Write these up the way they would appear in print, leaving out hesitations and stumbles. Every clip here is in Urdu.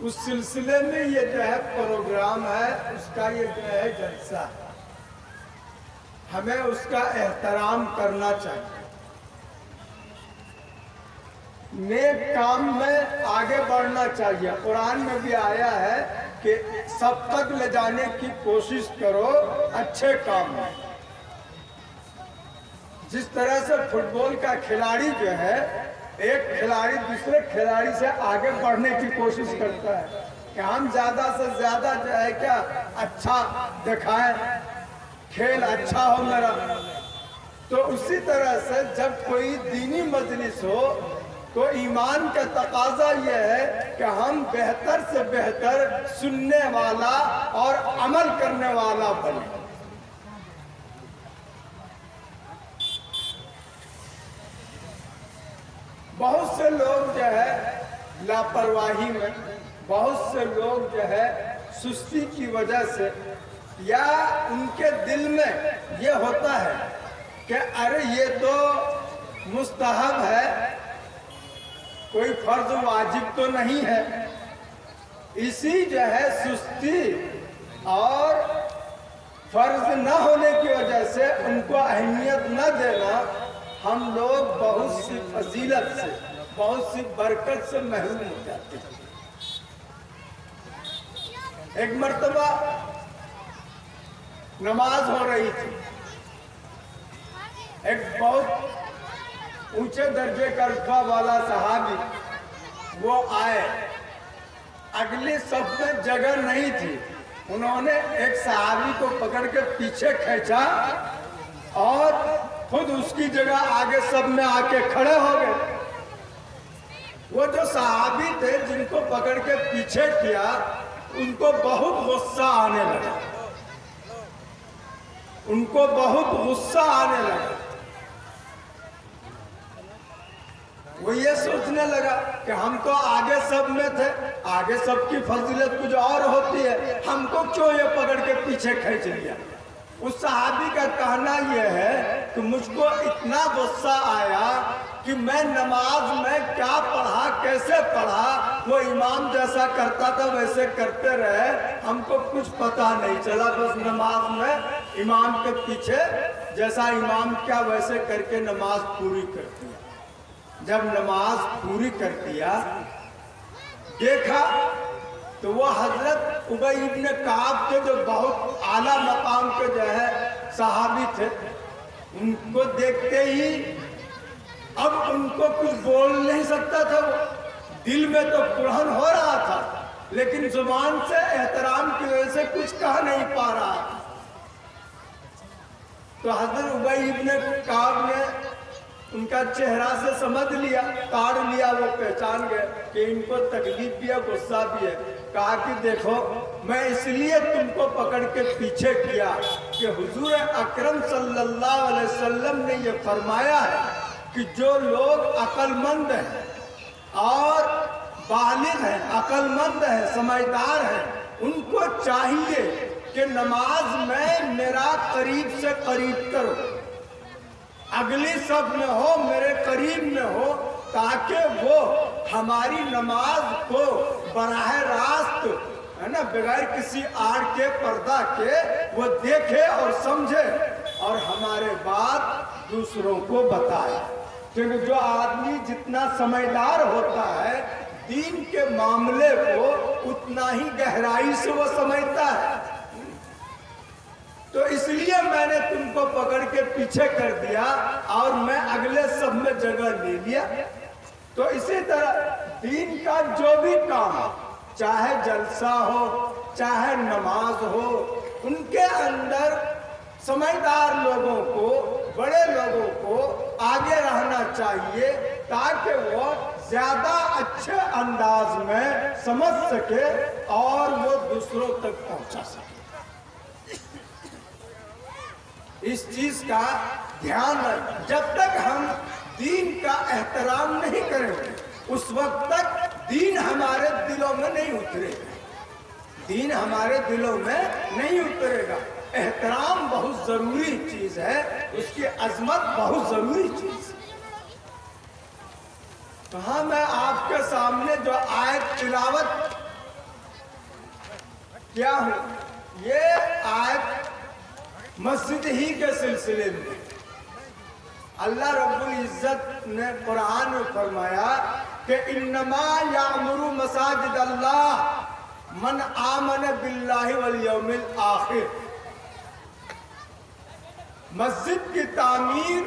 اس سلسلے میں یہ جو ہے پروگرام ہے، اس کا یہ جو ہے جلسہ ہے، ہمیں اس کا احترام کرنا چاہیے، نیک کام میں آگے بڑھنا چاہیے۔ قرآن میں بھی آیا ہے کہ سب تک لے جانے کی کوشش کرو اچھے کام میں۔ جس طرح سے فٹ بال کا کھلاڑی جو ہے، ایک کھلاڑی دوسرے کھلاڑی سے آگے بڑھنے کی کوشش کرتا ہے کہ ہم زیادہ سے زیادہ جو ہے کیا اچھا دکھائیں، کھیل اچھا ہو میرا۔ تو اسی طرح سے جب کوئی دینی مجلس ہو تو ایمان کا تقاضا یہ ہے کہ ہم بہتر سے بہتر سننے والا اور عمل کرنے والا بنیں۔ بہت سے لوگ جو ہے لاپرواہی میں، بہت سے لوگ جو ہے سستی کی وجہ سے، یا ان کے دل میں یہ ہوتا ہے کہ ارے یہ تو مستحب ہے، کوئی فرض واجب تو نہیں ہے، اسی جو ہے سستی اور فرض نہ ہونے کی وجہ سے ان کو اہمیت نہ دینا، ہم لوگ بہت سی فضیلت سے، بہت سی برکت سے محروم ہو جاتے ہیں۔ ایک مرتبہ نماز ہو رہی تھی، ایک بہت اونچے درجے کا رتبہ والا صحابی وہ آئے، اگلی صف میں جگہ نہیں تھی، انہوں نے ایک صحابی کو پکڑ کے پیچھے کھینچا اور خود اس کی جگہ آگے سب میں آ کے کھڑے ہو گئے۔ وہ جو صحابی تھے جن کو پکڑ کے پیچھے کیا، ان کو بہت غصہ آنے لگا، ان کو بہت غصہ آنے لگا۔ وہ یہ سوچنے لگا کہ ہم تو آگے سب میں تھے، آگے سب کی فضیلت کچھ اور ہوتی ہے، ہم کو کیوں یہ پکڑ کے پیچھے کھینچ لیا؟ اس صحابی کا کہنا یہ ہے کہ مجھ کو اتنا غصہ آیا کہ میں نماز میں کیا پڑھا، کیسے پڑھا، وہ امام جیسا کرتا تھا ویسے کرتے رہے، ہم کو کچھ پتہ نہیں چلا، بس نماز میں امام کے پیچھے جیسا امام کیا ویسے کر کے نماز پوری کر دیا۔ جب نماز پوری کر دیا، دیکھا تو وہ حضرت ابی بن کعب کے جو بہت اعلیٰ مقام کے جو ہے صحابی تھے، ان کو دیکھتے ہی اب ان کو کچھ بول نہیں سکتا تھا، وہ دل میں تو قرآن ہو رہا تھا لیکن زبان سے احترام کی وجہ سے کچھ کہہ نہیں پا رہا تھا۔ تو حضرت ابی بن کعب نے ان کا چہرہ سے سمجھ لیا، تاڑ لیا، وہ پہچان گئے کہ ان کو تکلیف بھی ہے، غصہ بھی ہے۔ کہا کہ دیکھو میں اس لیے تم کو پکڑ کے پیچھے کیا کہ حضور اکرم صلی اللہ علیہ وسلم نے یہ فرمایا ہے کہ جو لوگ عقل مند ہیں اور بالغ ہیں، عقل مند ہیں، سمجھدار ہیں، ان کو چاہیے کہ نماز میں میرا قریب سے قریب کرو، اگلی صف میں ہو، میرے قریب میں ہو، تاکہ وہ ہماری نماز کو براہ راست ہے نا، بغیر کسی آڑ کے، پردہ کے، وہ دیکھے اور سمجھے اور ہمارے بات دوسروں کو بتائے۔ کیونکہ جو آدمی جتنا سمجھدار ہوتا ہے دین کے معاملے کو اتنا ہی گہرائی سے وہ سمجھتا ہے۔ تو اس لیے میں نے تم کو پکڑ کے پیچھے کر دیا اور میں اگلے سب میں جگہ لے لیا۔ تو اسی طرح دین کا جو بھی کام، چاہے جلسہ ہو، چاہے نماز ہو، ان کے اندر سمجھدار لوگوں کو، بڑے لوگوں کو آگے رہنا چاہیے تاکہ وہ زیادہ اچھے انداز میں سمجھ سکے اور وہ دوسروں تک پہنچا سکے۔ اس چیز کا دھیان رکھ، جب تک ہم دین کا احترام نہیں کریں گے اس وقت تک دین ہمارے دلوں میں نہیں اترے گا، دین ہمارے دلوں میں نہیں اترے گا۔ احترام بہت ضروری چیز ہے، اس کی عظمت بہت ضروری چیز ہے۔ تو ہاں میں آپ کے سامنے جو آیت تلاوت کیا ہوں؟ یہ آیت مسجد ہی کے سلسلے میں اللہ رب العزت نے قرآن میں فرمایا کہ انما یعمر مساجد اللہ من آمن باللہ والیوم الآخر. مسجد کی تعمیر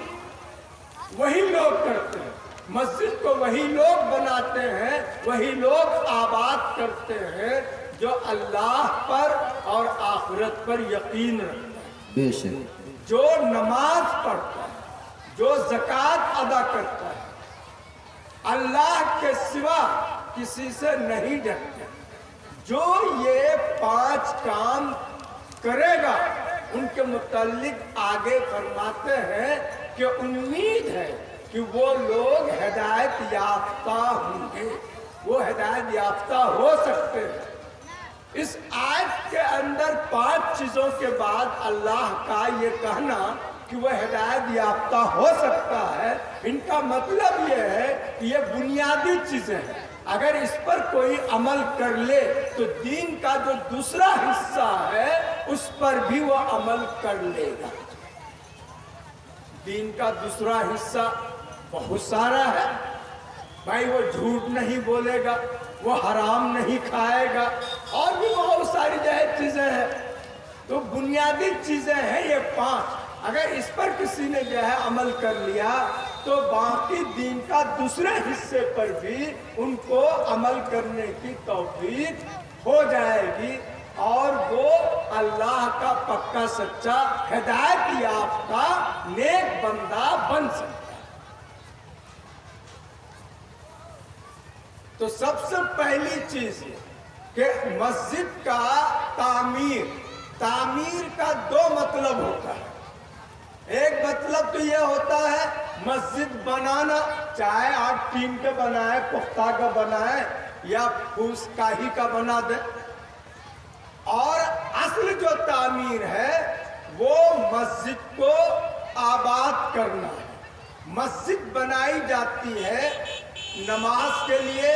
وہی لوگ کرتے ہیں، مسجد کو وہی لوگ بناتے ہیں، وہی لوگ آباد کرتے ہیں جو اللہ پر اور آخرت پر یقین رکھتے ہیں. بے شک. جو نماز پڑھتا ہے، جو زکوٰۃ ادا کرتا ہے، اللہ کے سوا کسی سے نہیں ڈرتے، جو یہ 5 کام کرے گا ان کے متعلق آگے فرماتے ہیں کہ امید ہے کہ وہ لوگ ہدایت یافتہ ہوں گے، وہ ہدایت یافتہ ہو سکتے ہیں. اس آیت کے اندر 5 چیزوں کے بعد اللہ کا یہ کہنا کہ وہ ہدایت یافتہ ہو سکتا ہے، ان کا مطلب یہ ہے کہ یہ بنیادی چیزیں ہیں. اگر اس پر کوئی عمل کر لے تو دین کا جو دوسرا حصہ ہے اس پر بھی وہ عمل کر لے گا. دین کا دوسرا حصہ بہت سارا ہے بھائی. وہ جھوٹ نہیں بولے گا، وہ حرام نہیں کھائے گا، اور بھی بہت ساری جائز چیزیں ہیں. تو بنیادی چیزیں ہیں یہ 5. اگر اس پر کسی نے جو ہے عمل کر لیا تو باقی دین کا دوسرے حصے پر بھی ان کو عمل کرنے کی توفیق ہو جائے گی اور وہ اللہ کا پکا سچا ہدایت یافتہ نیک بندہ بن سکتا ہے. تو سب سے پہلی چیز یہ کہ مسجد کا تعمیر کا 2 مطلب ہوتا ہے. ایک مطلب تو یہ ہوتا ہے مسجد بنانا، چاہے آپ ٹین کے بنائے، پختہ کا بنائے یا پھوس کاہی کا بنا دے. اور اصل جو تعمیر ہے وہ مسجد کو آباد کرنا ہے. مسجد بنائی جاتی ہے نماز کے لیے،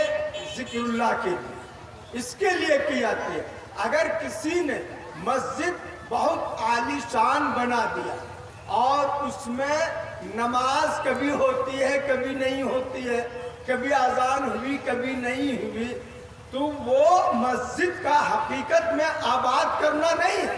ذکر اللہ کے لیے، اس کے لیے کی جاتی ہے. اگر کسی نے مسجد بہت عالی شان بنا دیا اور اس میں نماز کبھی ہوتی ہے کبھی نہیں ہوتی ہے، کبھی اذان ہوئی کبھی نہیں ہوئی، تو وہ مسجد کا حقیقت میں آباد کرنا نہیں ہے.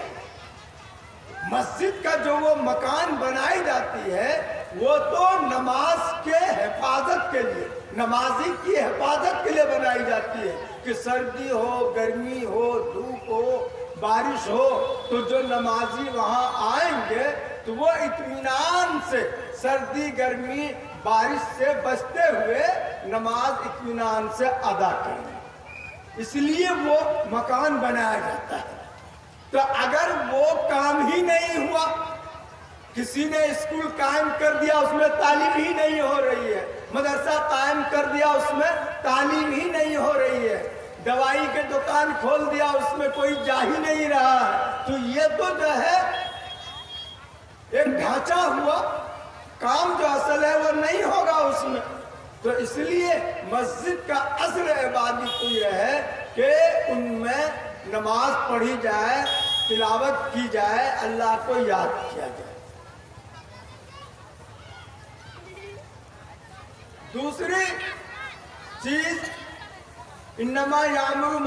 مسجد کا جو وہ مکان بنائی جاتی ہے وہ تو نماز کے حفاظت کے لیے، نمازی کی حفاظت کے لیے بنائی جاتی ہے کہ سردی ہو، گرمی ہو، دھوپ ہو، بارش ہو، تو جو نمازی وہاں آئیں گے تو وہ اطمینان سے سردی گرمی بارش سے بچتے ہوئے نماز اطمینان سے ادا کریں. اس لیے وہ مکان بنایا جاتا ہے. تو اگر وہ کام ہی نہیں ہوا، کسی نے اسکول قائم کر دیا اس میں تعلیم ہی نہیں ہو رہی ہے، مدرسہ قائم کر دیا اس میں تعلیم ہی نہیں ہو رہی ہے، دوائی کے دکان کھول دیا اس میں کوئی جا ہی نہیں رہا ہے، تو یہ تو جو ہے ایک ڈھانچہ ہوا، کام جو اصل ہے وہ نہیں ہوگا اس میں. تو اس لیے مسجد کا اصل عبادت تو یہ ہے کہ ان میں نماز پڑھی جائے، تلاوت کی جائے، اللہ کو یاد کیا جائے. دوسری چیز انما یعمر